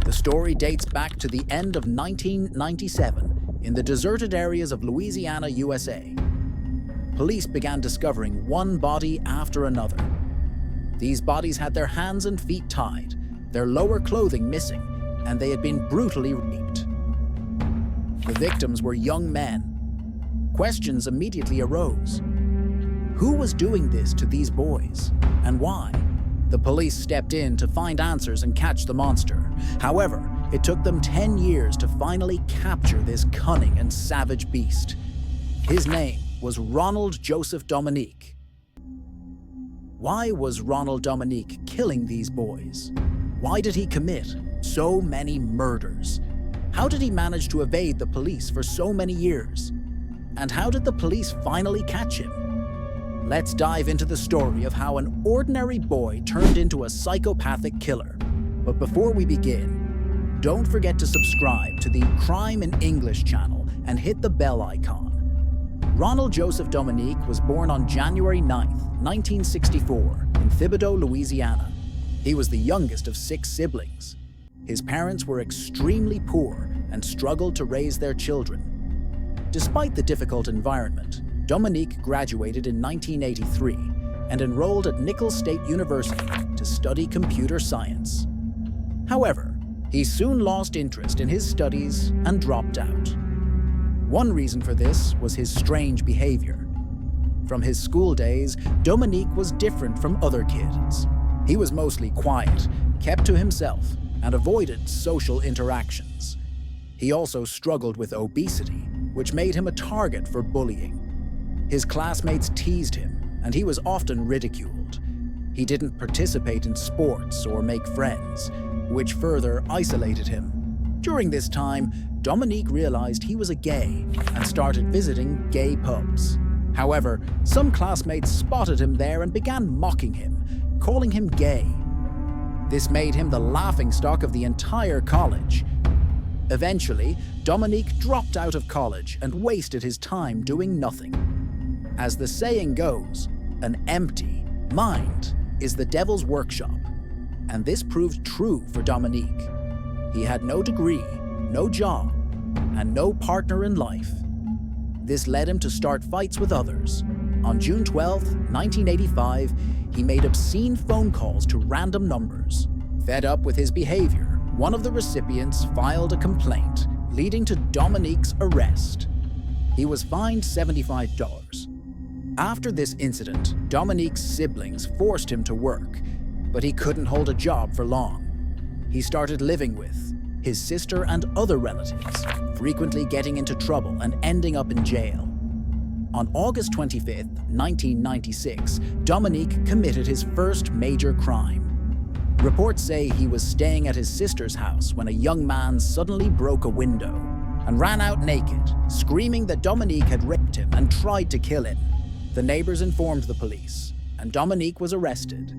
The story dates back to the end of 1997 in the deserted areas of Louisiana, USA. Police began discovering one body after another. These bodies had their hands and feet tied, their lower clothing missing, and they had been brutally raped. The victims were young men. Questions immediately arose. Who was doing this to these boys, and why? The police stepped in to find answers and catch the monster. However, it took them 10 years to finally capture this cunning and savage beast. His name was Ronald Joseph Dominique. Why was Ronald Dominique killing these boys? Why did he commit so many murders? How did he manage to evade the police for so many years? And how did the police finally catch him? Let's dive into the story of how an ordinary boy turned into a psychopathic killer. But before we begin, don't forget to subscribe to the Crime in English channel and hit the bell icon. Ronald Joseph Dominique was born on January 9, 1964, in Thibodaux, Louisiana. He was the youngest of 6 siblings. His parents were extremely poor and struggled to raise their children. Despite the difficult environment, Dominique graduated in 1983 and enrolled at Nicholls State University to study computer science. However, he soon lost interest in his studies and dropped out. One reason for this was his strange behavior. From his school days, Dominique was different from other kids. He was mostly quiet, kept to himself, and avoided social interactions. He also struggled with obesity, which made him a target for bullying. His classmates teased him, and he was often ridiculed. He didn't participate in sports or make friends, which further isolated him. During this time, Dominique realized he was a gay and started visiting gay pubs. However, some classmates spotted him there and began mocking him, calling him gay. This made him the laughingstock of the entire college. Eventually, Dominique dropped out of college and wasted his time doing nothing. As the saying goes, an empty mind is the devil's workshop, and this proved true for Dominique. He had no degree, no job, and no partner in life. This led him to start fights with others. On June 12, 1985, he made obscene phone calls to random numbers. Fed up with his behavior, one of the recipients filed a complaint, leading to Dominique's arrest. He was fined $75. After this incident, Dominique's siblings forced him to work, but he couldn't hold a job for long. He started living with his sister and other relatives, frequently getting into trouble and ending up in jail. On August 25, 1996, Dominique committed his first major crime. Reports say he was staying at his sister's house when a young man suddenly broke a window and ran out naked, screaming that Dominique had raped him and tried to kill him. The neighbors informed the police, and Dominique was arrested.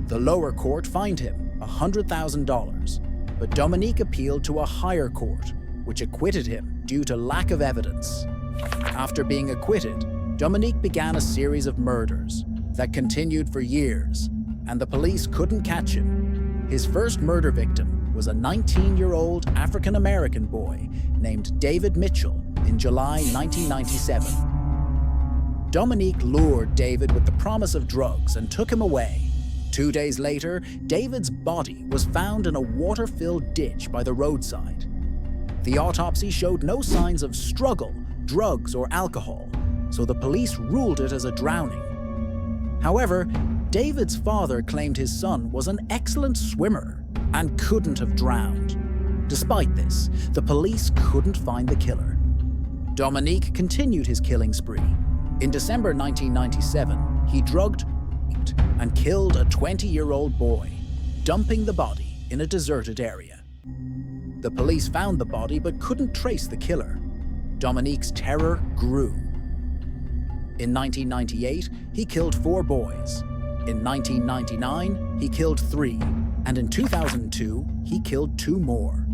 The lower court fined him $100,000, but Dominique appealed to a higher court, which acquitted him due to lack of evidence. After being acquitted, Dominique began a series of murders that continued for years, and the police couldn't catch him. His first murder victim was a 19-year-old African-American boy named David Mitchell in July 1997. Dominique lured David with the promise of drugs and took him away. 2 days later, David's body was found in a water-filled ditch by the roadside. The autopsy showed no signs of struggle, drugs, or alcohol, so the police ruled it as a drowning. However, David's father claimed his son was an excellent swimmer and couldn't have drowned. Despite this, the police couldn't find the killer. Dominique continued his killing spree. In December 1997, he drugged, raped, and killed a 20-year-old boy, dumping the body in a deserted area. The police found the body but couldn't trace the killer. Dominique's terror grew. In 1998, he killed 4 boys. In 1999, he killed 3, and in 2002, he killed 2 more.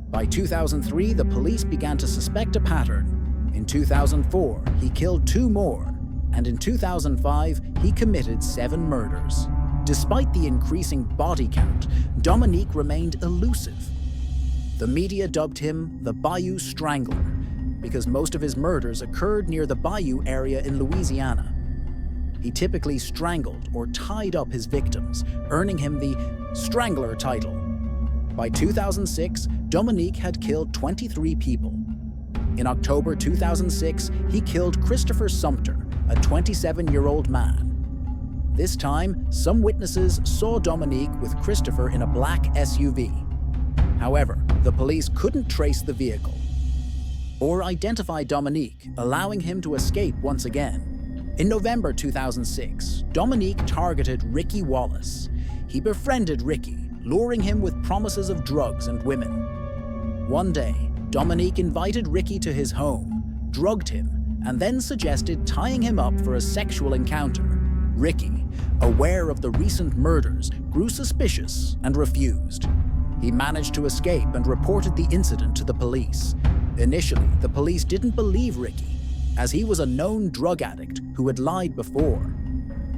By 2003, the police began to suspect a pattern. In 2004, he killed 2 more, and in 2005, he committed 7 murders. Despite the increasing body count, Dominique remained elusive. The media dubbed him the Bayou Strangler because most of his murders occurred near the Bayou area in Louisiana. He typically strangled or tied up his victims, earning him the Strangler title. By 2006, Dominique had killed 23 people. In October 2006, he killed Christopher Sumter, a 27-year-old man. This time, some witnesses saw Dominique with Christopher in a black SUV. However, the police couldn't trace the vehicle or identify Dominique, allowing him to escape once again. In November 2006, Dominique targeted Ricky Wallace. He befriended Ricky, luring him with promises of drugs and women. One day, Dominique invited Ricky to his home, drugged him, and then suggested tying him up for a sexual encounter. Ricky, aware of the recent murders, grew suspicious and refused. He managed to escape and reported the incident to the police. Initially, the police didn't believe Ricky, as he was a known drug addict who had lied before.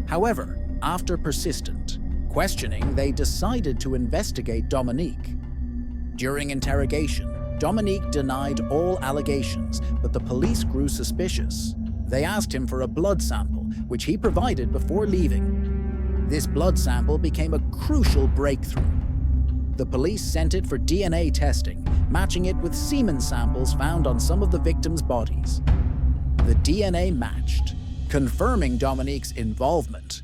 However, after persistent questioning, they decided to investigate Dominique. During interrogation, Dominique denied all allegations, but the police grew suspicious. They asked him for a blood sample, which he provided before leaving. This blood sample became a crucial breakthrough. The police sent it for DNA testing, matching it with semen samples found on some of the victims' bodies. The DNA matched, confirming Dominique's involvement.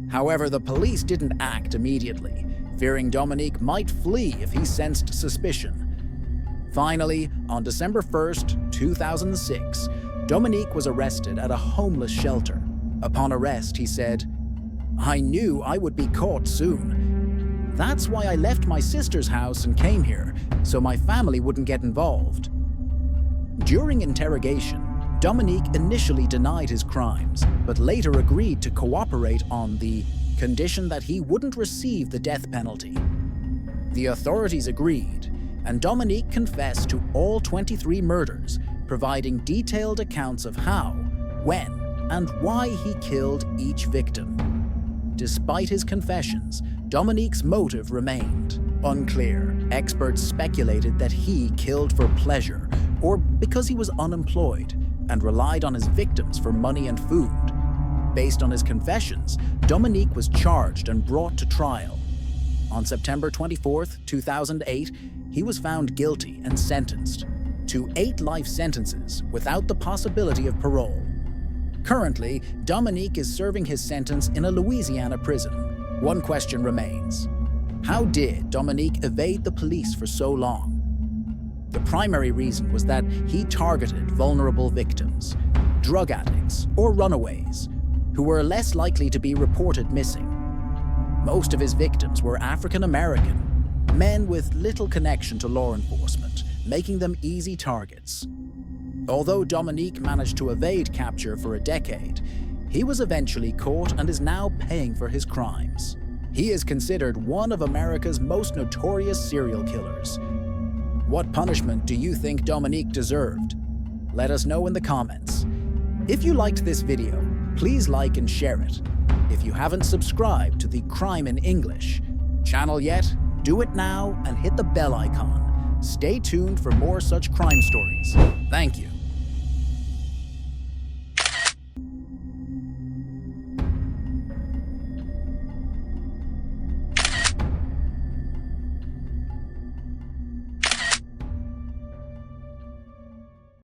However, the police didn't act immediately, fearing Dominique might flee if he sensed suspicion. Finally, on December 1st, 2006, Dominique was arrested at a homeless shelter. Upon arrest, he said, "I knew I would be caught soon. That's why I left my sister's house and came here, so my family wouldn't get involved." During interrogation, Dominique initially denied his crimes, but later agreed to cooperate on the condition that he wouldn't receive the death penalty. The authorities agreed, and Dominique confessed to all 23 murders, providing detailed accounts of how, when, and why he killed each victim. Despite his confessions, Dominique's motive remained unclear. Experts speculated that he killed for pleasure or because he was unemployed and relied on his victims for money and food. Based on his confessions, Dominique was charged and brought to trial. On September 24, 2008, he was found guilty and sentenced to 8 life sentences without the possibility of parole. Currently, Dominique is serving his sentence in a Louisiana prison. One question remains: how did Dominique evade the police for so long? The primary reason was that he targeted vulnerable victims, drug addicts, or runaways, who were less likely to be reported missing. Most of his victims were African American, men with little connection to law enforcement, making them easy targets. Although Dominique managed to evade capture for a decade, he was eventually caught and is now paying for his crimes. He is considered one of America's most notorious serial killers. What punishment do you think Dominique deserved? Let us know in the comments. If you liked this video, please like and share it. If you haven't subscribed to the Crime in English channel yet, do it now and hit the bell icon. Stay tuned for more such crime stories. Thank you.